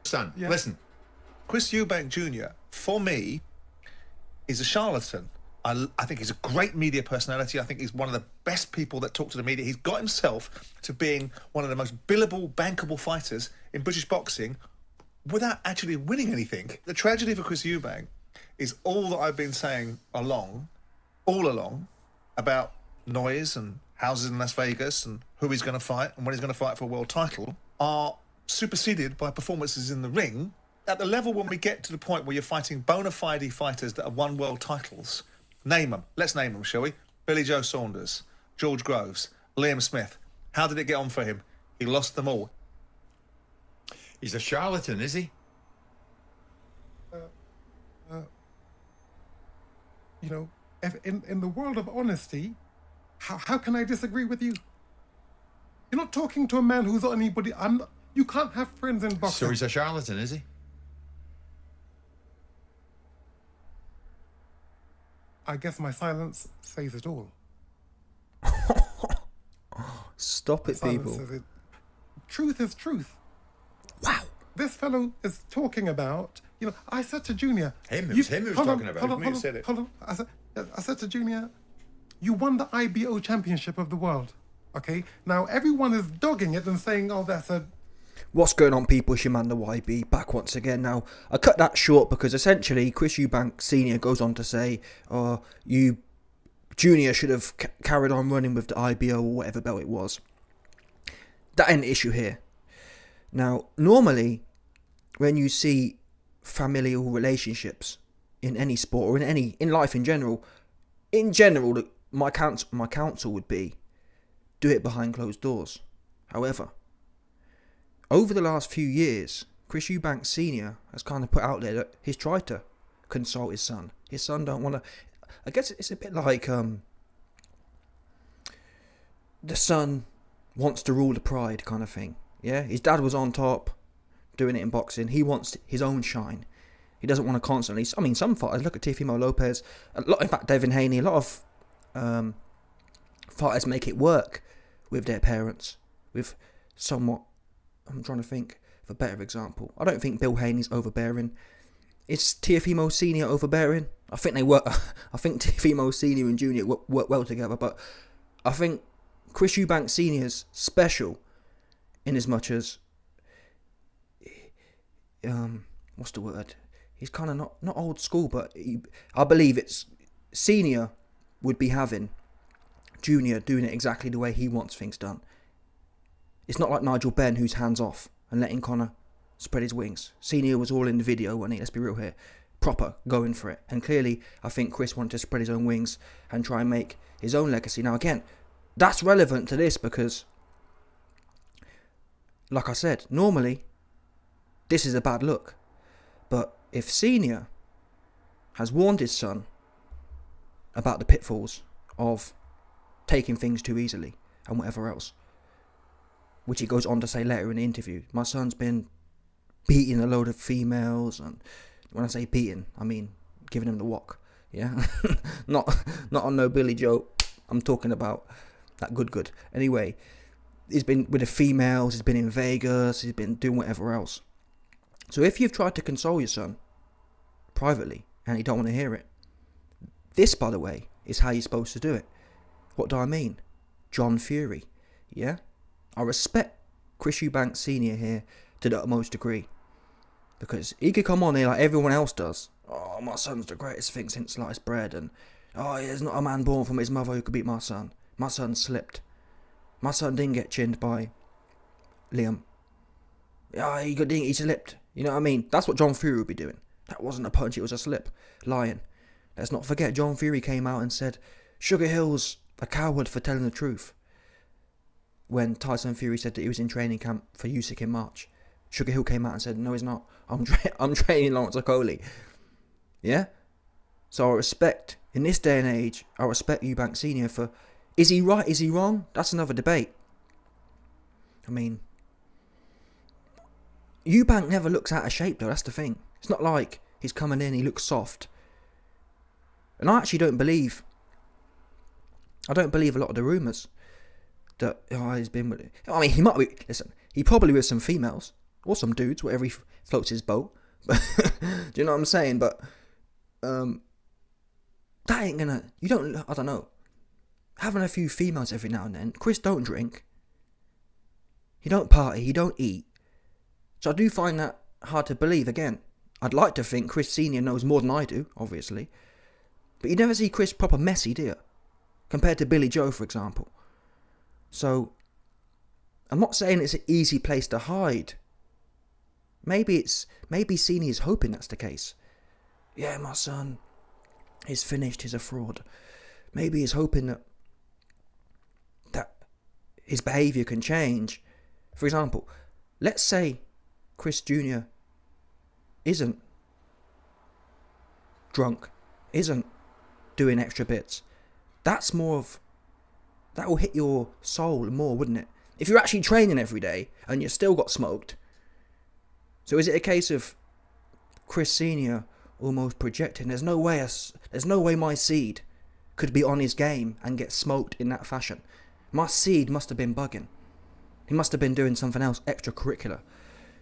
Son, Yeah. listen. Chris Eubank Jr., for me, is a charlatan. I think he's a great media personality. I think he's one of the best people that talk to the media. He's got himself to being one of the most billable, bankable fighters in British boxing without actually winning anything. The tragedy for Chris Eubank is all that I've been saying all along, about noise and houses in Las Vegas and who he's going to fight and when he's going to fight for a world title are superseded by performances in the ring. At the level when we get to the point where you're fighting bona fide fighters that have won world titles, name them. Let's name them, shall we? Billy Joe Saunders, George Groves, Liam Smith. How did it get on for him? He lost them all. He's a charlatan, is he? You know, if in the world of honesty, how can I disagree with you? You're not talking to a man who's not anybody. You can't have friends in boxing. So he's a charlatan, is he? I guess my silence says it all. Stop it, Silence people. says it. Truth is truth. Wow. This fellow is talking about, I said to Junior... Him, it was him who was talking about it. Hold on. Hold on. I said to Junior, you won the IBO championship of the world, okay? Now, everyone is dogging it and saying, oh, that's a... What's going on, people? It's your man, the YB, back once again. Now, I cut that short because essentially Chris Eubank Sr. goes on to say, you Junior should have carried on running with the IBO or whatever belt it was. That ain't the issue here. Now, normally, when you see familial relationships in any sport or in life in general, my counsel would be, do it behind closed doors. However, over the last few years, Chris Eubank Sr. has kind of put out there that he's tried to consult his son. His son don't want to... I guess it's a bit like the son wants to rule the pride kind of thing. Yeah, his dad was on top, doing it in boxing. He wants his own shine. He doesn't want to constantly... I mean, some fighters, look at Teofimo Lopez, in fact, Devin Haney, a lot of fighters make it work with their parents, with somewhat... I'm trying to think of a better example. I don't think Bill Haney's overbearing. Is Teofimo Sr. overbearing? I think they work. I think Teofimo Sr. and Junior work well together, but I think Chris Eubank Sr.'s special in as much as what's the word? He's kind of not old school, but I believe it's Senior would be having Junior doing it exactly the way he wants things done. It's not like Nigel Benn, who's hands off and letting Conor spread his wings. Senior was all in the video, wasn't he? Let's be real here. Proper, going for it. And clearly, I think Chris wanted to spread his own wings and try and make his own legacy. Now, again, that's relevant to this because, like I said, normally, this is a bad look. But if Senior has warned his son about the pitfalls of taking things too easily and whatever else, which he goes on to say later in the interview, my son's been beating a load of females, and when I say beating, I mean giving them the wok, yeah? not on no Billy Joe, I'm talking about that good. Anyway, he's been with the females, he's been in Vegas, he's been doing whatever else. So if you've tried to console your son privately, and you don't want to hear it, this, by the way, is how you're supposed to do it. What do I mean? John Fury, yeah? I respect Chris Eubank Sr. here to the utmost degree. Because he could come on here like everyone else does. Oh, my son's the greatest thing since sliced bread. And, there's not a man born from his mother who could beat my son. My son slipped. My son didn't get chinned by Liam. He slipped. You know what I mean? That's what John Fury would be doing. That wasn't a punch, it was a slip. Lying. Let's not forget, John Fury came out and said, Sugar Hill's a coward for telling the truth. When Tyson Fury said that he was in training camp for Usyk in March, Sugar Hill came out and said, no, he's not. I'm training Lawrence Okoli. Yeah? So I respect, in this day and age, I respect Eubank Sr. for, is he right, is he wrong? That's another debate. I mean, Eubank never looks out of shape though, that's the thing. It's not like he's coming in, he looks soft. And I actually don't believe a lot of the rumours that he's been with... I mean, he might be... Listen, he probably with some females. or some dudes, whatever he floats his boat. Do you know what I'm saying? But that ain't gonna. You don't. I don't know. Having a few females every now and then. Chris don't drink. He don't party. He don't eat. So I do find that hard to believe. Again, I'd like to think Chris Sr. knows more than I do, obviously. But you never see Chris proper messy, do you? Compared to Billy Joe, for example. So, I'm not saying it's an easy place to hide. Maybe Senior's hoping that's the case. Yeah, my son, he's finished, he's a fraud. Maybe he's hoping that his behaviour can change. For example, let's say Chris Jr. isn't drunk, isn't doing extra bits. That will hit your soul more, wouldn't it? If you're actually training every day and you still got smoked. So is it a case of Chris Sr. almost projecting? There's no way my seed could be on his game and get smoked in that fashion. My seed must have been bugging. He must have been doing something else extracurricular.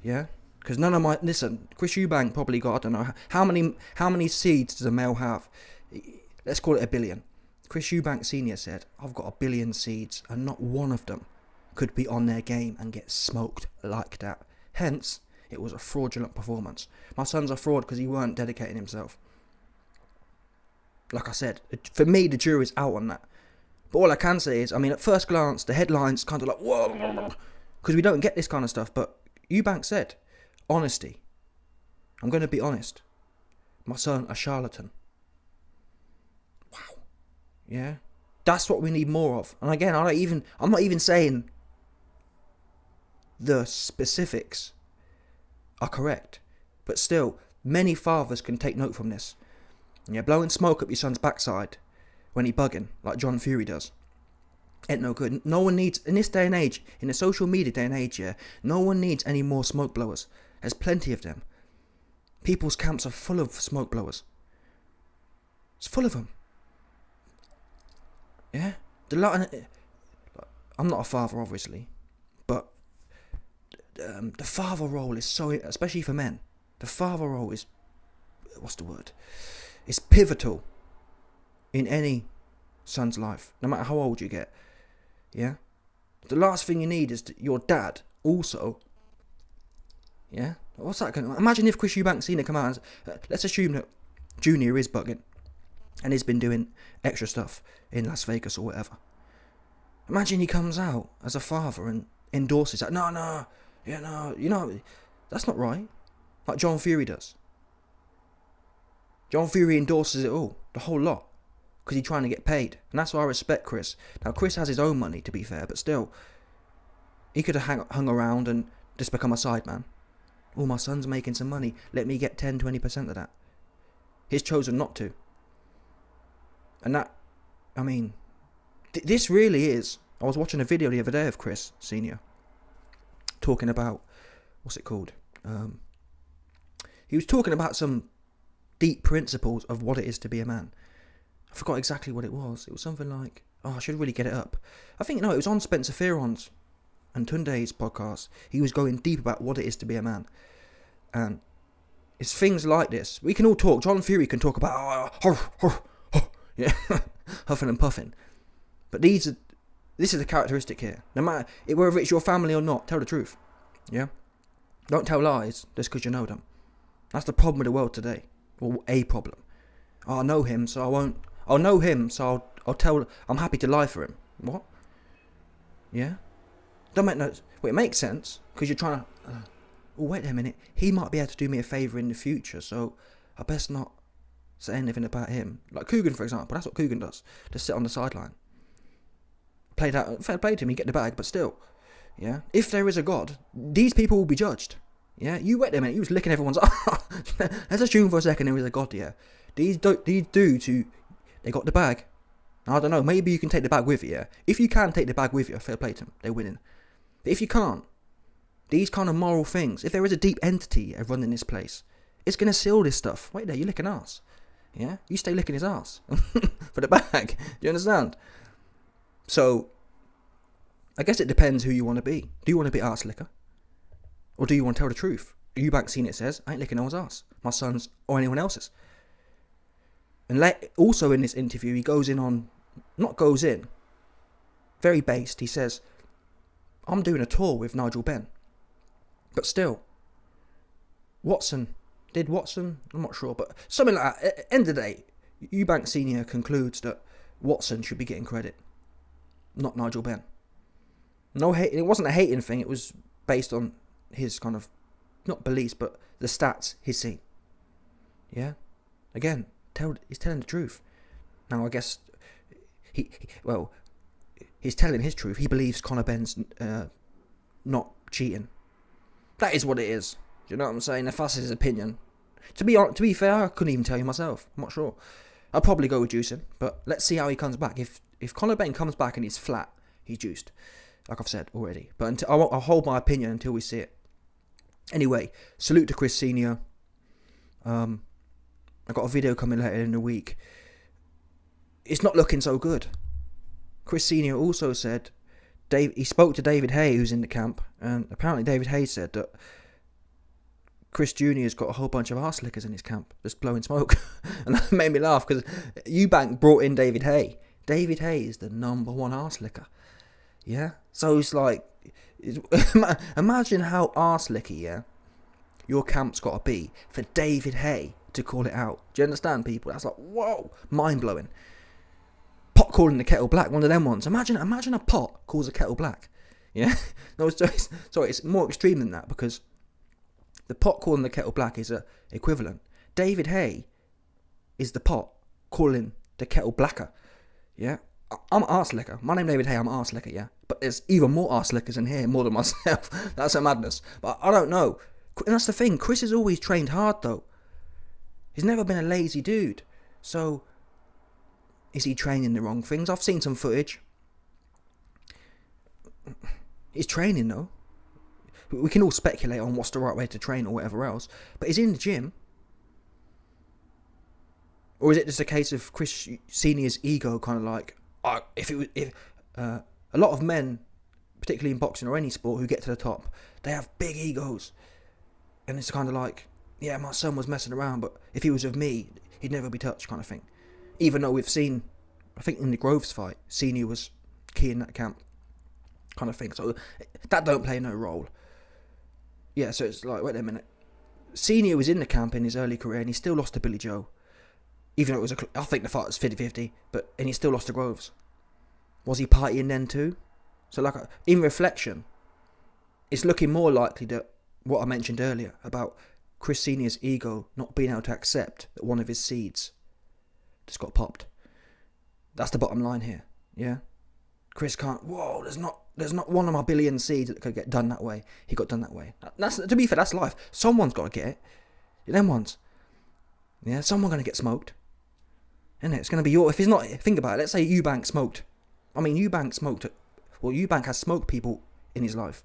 Yeah? Because none of my... Listen, Chris Eubank probably got, I don't know, how many seeds does a male have? Let's call it 1 billion. Chris Eubank Sr. said, I've got 1 billion seeds and not one of them could be on their game and get smoked like that. Hence, it was a fraudulent performance. My son's a fraud because he weren't dedicating himself. Like I said, for me, the jury's out on that. But all I can say is, I mean, at first glance, the headline's kind of like, whoa, because we don't get this kind of stuff. But Eubank said, honesty. I'm going to be honest. My son, a charlatan. Wow. Yeah. That's what we need more of. And again, I'm not even saying the specifics are correct. But still, many fathers can take note from this. And you're blowing smoke up your son's backside when he bugging, like John Fury does. Ain't no good. No one needs, in this day and age, in the social media day and age, yeah, no one needs any more smoke blowers. There's plenty of them. People's camps are full of smoke blowers. It's full of them. Yeah? I'm not a father, obviously, but the father role is so, especially for men, the father role is, what's the word? It's pivotal in any son's life, no matter how old you get. Yeah? The last thing you need is your dad also. Yeah? What's that going to... Imagine if Chris Eubank Sr. come out and... let's assume that Junior is bugging and he's been doing extra stuff in Las Vegas or whatever. Imagine he comes out as a father and endorses that. No, that's not right. Like John Fury does. John Fury endorses it all, the whole lot, because he's trying to get paid. And that's why I respect Chris. Now, Chris has his own money, to be fair, but still, he could have hung around and just become a sideman. Oh, my son's making some money. Let me get 10, 20% of that. He's chosen not to. And that, I mean, this really is... I was watching a video the other day of Chris Sr. talking about, what's it called? He was talking about some deep principles of what it is to be a man. I forgot exactly what it was. It was something like... Oh, I should really get it up. I think, no, it was on Spencer Fearon's and Tunde's podcast. He was going deep about what it is to be a man. And it's things like this. We can all talk. John Fury can talk about... yeah, huffing and puffing. But this is the characteristic here. No matter whether it's your family or not, tell the truth. Yeah? Don't tell lies just because you know them. That's the problem with the world today. Or a problem. Oh, I know him, so I won't... I'll know him, so I'll tell... I'm happy to lie for him. What? Yeah? Don't make no... Well, it makes sense, because you're trying to... oh, wait a minute. He might be able to do me a favour in the future, so I best not say anything about him. Like Coogan, for example. That's what Coogan does. Just sit on the sideline. Fair play to him, you get the bag, but still. Yeah? If there is a God, these people will be judged. Yeah? You wait a minute. He was licking everyone's... Let's assume for a second there is a God, yeah? These dudes who... They got the bag. I don't know, maybe you can take the bag with you, yeah? If you can take the bag with you, fair play to them, they're winning. But if you can't, these kind of moral things, if there is a deep entity running this place, it's going to seal this stuff. Wait there, you're licking ass. Yeah? You stay licking his ass for the bag. Do you understand? So, I guess it depends who you want to be. Do you want to be ass licker? Or do you want to tell the truth? Eubank Sr says, I ain't licking no one's ass. My son's or anyone else's. And also in this interview, he goes in on, very based, he says, I'm doing a tour with Nigel Benn. But still, did Watson? I'm not sure, but something like that. At the end of the day, Eubank Sr concludes that Watson should be getting credit, not Nigel Benn. No hate. It wasn't a hating thing. It was based on his kind of, not beliefs, but the stats he's seen. Yeah? Again, he's telling the truth. Now, I guess, he's telling his truth. He believes Conor Benn's not cheating. That is what it is. Do you know what I'm saying? If that's his opinion. To be fair, I couldn't even tell you myself. I'm not sure. I'd probably go with juicing, but let's see how he comes back. If Conor Benn comes back and he's flat, he's juiced. Like I've said already. But I'll hold my opinion until we see it. Anyway, salute to Chris Sr. I got a video coming later in the week. It's not looking so good. Chris Sr. also said, he spoke to David Hay, who's in the camp, and apparently David Hay said that Chris Jr.'s got a whole bunch of arse lickers in his camp, just blowing smoke. And that made me laugh, because Eubank brought in David Hay. David Hay is the #1 arse licker. Yeah? So it's like, imagine how arse licky, yeah, your camp's got to be for David Hay to call it out. Do you understand, people? That's like, whoa, mind-blowing. Pot calling the kettle black, one of them ones. Imagine a pot calls a kettle black. Yeah? No, sorry, it's more extreme than that, because the pot calling the kettle black is a equivalent. David Hay is the pot calling the kettle blacker. Yeah? I'm arse licker. My name's David Hay, I'm arse licker, yeah? But there's even more arse lickers in here, more than myself. That's a madness. But I don't know. And that's the thing. Chris has always trained hard, though. He's never been a lazy dude. So, is he training the wrong things? I've seen some footage. He's training, though. We can all speculate on what's the right way to train or whatever else. But he's in the gym. Or is it just a case of Chris Sr.'s ego kind of like, a lot of men, particularly in boxing or any sport, who get to the top, they have big egos. And it's kind of like, yeah, my son was messing around, but if he was with me, he'd never be touched, kind of thing. Even though we've seen, I think in the Groves fight, Senior was key in that camp, kind of thing. So that don't play no role. Yeah, so it's like, wait a minute. Senior was in the camp in his early career, and he still lost to Billy Joe. Even though it was I think the fight was 50-50, and he still lost to Groves. Was he partying then too? So like, in reflection, it's looking more likely that what I mentioned earlier about Chris Senior's ego not being able to accept that one of his seeds just got popped. That's the bottom line here. Yeah, Chris can't. Whoa, there's not one of my billion seeds that could get done that way. He got done that way. That's, to be fair, that's life. Someone's got to get it. Them ones. Yeah, someone's gonna get smoked. Isn't it? It's gonna be if it's not. Think about it. Let's say Eubank smoked. I mean, Eubank smoked. Well, Eubank has smoked people in his life.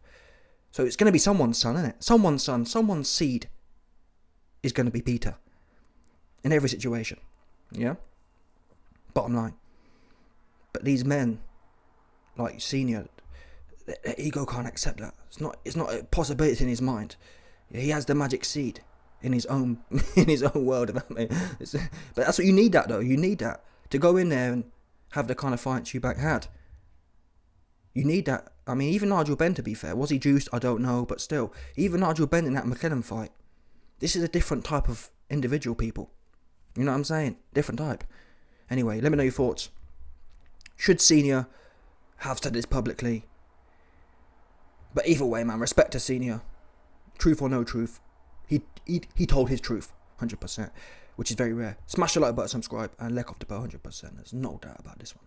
So it's going to be someone's son, isn't it? Someone's son, someone's seed is going to be Peter. In every situation. Yeah? Bottom line. But these men, like Senior, their ego can't accept that. It's not a possibility in his mind. He has the magic seed in his own world. But that's what you need, that though. You need that to go in there and have the kind of fights Eubank had. You need that. I mean, even Nigel Benn, to be fair, was he juiced? I don't know, but still, even Nigel Benn in that McLennan fight, this is a different type of individual, people. You know what I'm saying? Different type. Anyway, let me know your thoughts. Should Senior have said this publicly? But either way, man, respect to Senior. Truth or no truth, he told his truth, 100%, which is very rare. Smash the like button, subscribe, and let off the bell, 100%. There's no doubt about this one.